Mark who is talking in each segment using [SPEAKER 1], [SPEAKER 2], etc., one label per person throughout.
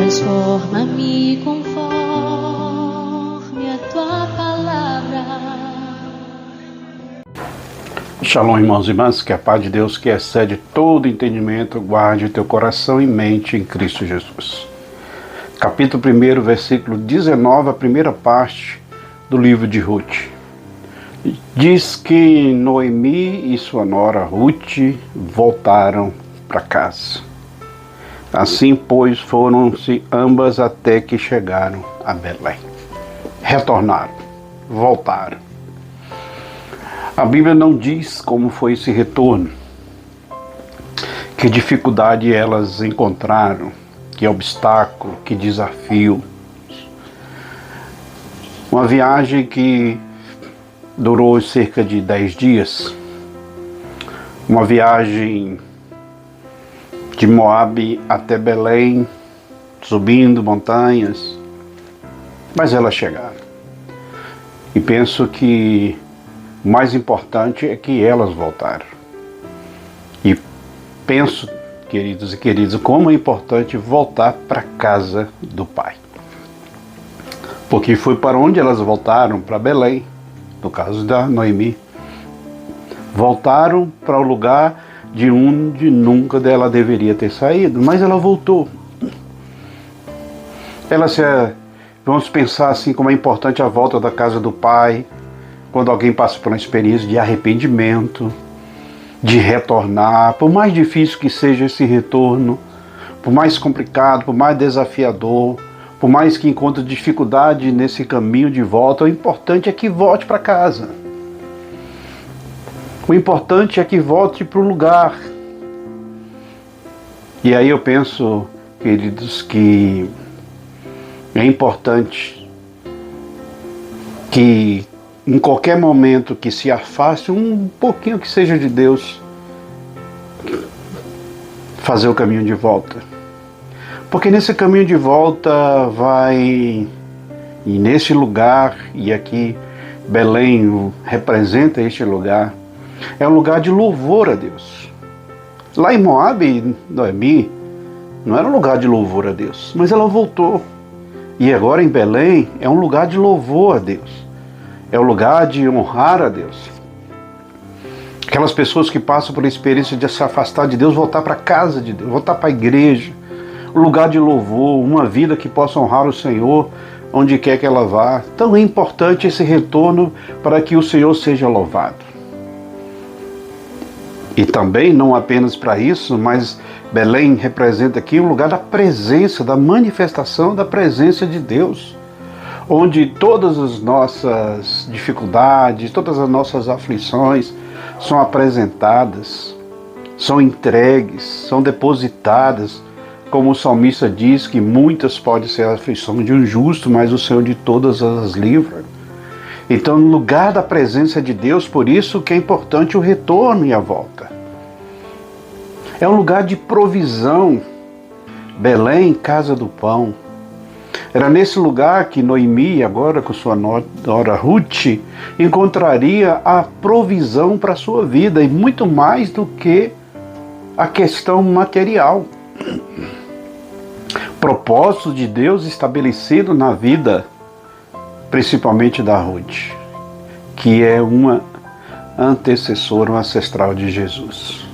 [SPEAKER 1] Transforma-me conforme a tua palavra.
[SPEAKER 2] Shalom, irmãos e irmãs, que a paz de Deus, que excede todo entendimento, guarde teu coração e mente em Cristo Jesus. Capítulo 1, versículo 19, a primeira parte do livro de Ruth. Diz que Noemi e sua nora Ruth voltaram para casa. Assim, pois, foram-se ambas até que chegaram a Belém. Retornaram, voltaram. A Bíblia não diz como foi esse retorno, que dificuldade elas encontraram, que obstáculo, que desafio. Uma viagem que durou cerca de 10 dias, uma viagem de Moabe até Belém, subindo montanhas, mas elas chegaram. E penso que o mais importante é que elas voltaram. E penso, queridos e queridas, como é importante voltar para a casa do Pai. Porque foi para onde elas voltaram, para Belém, no caso da Noemi. Voltaram para o lugar de onde nunca ela deveria ter saído, mas ela voltou. Vamos pensar assim como é importante a volta da casa do Pai, quando alguém passa por uma experiência de arrependimento, de retornar, por mais difícil que seja esse retorno, por mais complicado, por mais desafiador, por mais que encontre dificuldade nesse caminho de volta, o importante é que volte para casa. O importante é que volte para o lugar. E aí eu penso, queridos, que é importante que em qualquer momento que se afaste um pouquinho que seja de Deus, fazer o caminho de volta. Porque nesse caminho de volta e nesse lugar, e aqui Belém representa este lugar, é um lugar de louvor a Deus. Lá em Moabe, Noemi, não era um lugar de louvor a Deus, mas ela voltou. E agora em Belém é um lugar de louvor a Deus. É um lugar de honrar a Deus. Aquelas pessoas que passam por a experiência de se afastar de Deus, voltar para a casa de Deus, voltar para a igreja. Um lugar de louvor, uma vida que possa honrar o Senhor onde quer que ela vá. Então é importante esse retorno para que o Senhor seja louvado. E também, não apenas para isso, mas Belém representa aqui um lugar da presença, da manifestação da presença de Deus, onde todas as nossas dificuldades, todas as nossas aflições são apresentadas, são entregues, são depositadas, como o salmista diz que muitas podem ser a aflição de um justo, mas o Senhor de todas as livra. Então, no lugar da presença de Deus, por isso que é importante o retorno e a volta. É um lugar de provisão. Belém, casa do pão. Era nesse lugar que Noemi, agora com sua nora Ruth, encontraria a provisão para a sua vida, e muito mais do que a questão material. Propósito de Deus estabelecido na vida, principalmente da Ruth, que é uma antecessora, uma ancestral de Jesus.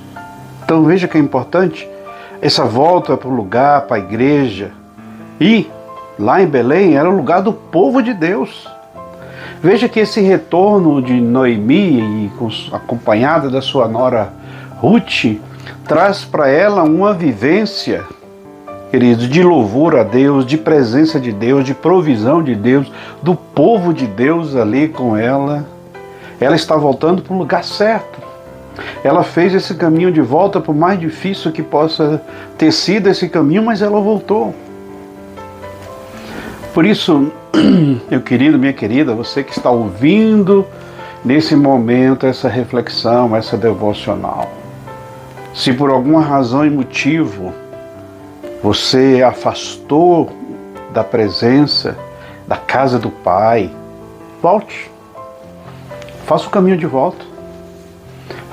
[SPEAKER 2] Então veja que é importante essa volta para o lugar, para a igreja. E lá em Belém era o lugar do povo de Deus. Veja que esse retorno de Noemi, acompanhada da sua nora Ruth, traz para ela uma vivência, queridos, de louvor a Deus, de presença de Deus, de provisão de Deus, do povo de Deus ali com ela. Ela está voltando para o lugar certo. Ela fez esse caminho de volta, por mais difícil que possa ter sido esse caminho, mas ela voltou. Por isso, meu querido, minha querida, você que está ouvindo nesse momento essa reflexão, essa devocional, se por alguma razão e motivo você afastou da presença, da casa do Pai, volte. Faça o caminho de volta.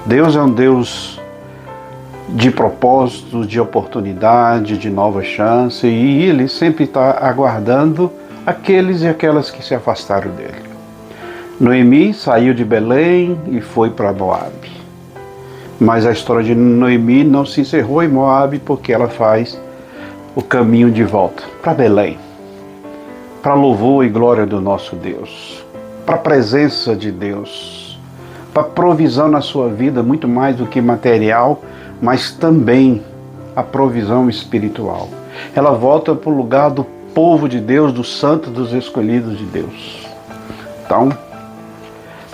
[SPEAKER 2] Deus é um Deus de propósitos, de oportunidade, de nova chance, e Ele sempre está aguardando aqueles e aquelas que se afastaram dele. Noemi saiu de Belém e foi para Moabe. Mas a história de Noemi não se encerrou em Moabe, porque ela faz o caminho de volta para Belém, para louvor e glória do nosso Deus, para a presença de Deus, para provisão na sua vida, muito mais do que material, mas também a provisão espiritual. Ela volta para o lugar do povo de Deus, dos santos, dos escolhidos de Deus. Então,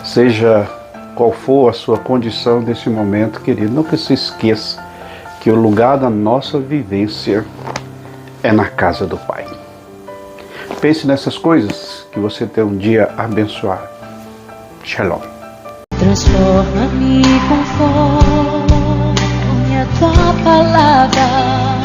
[SPEAKER 2] seja qual for a sua condição nesse momento, querido, nunca se esqueça que o lugar da nossa vivência é na casa do Pai. Pense nessas coisas, que você tenha um dia abençoado. Shalom.
[SPEAKER 1] Transforma-me conforme a tua palavra.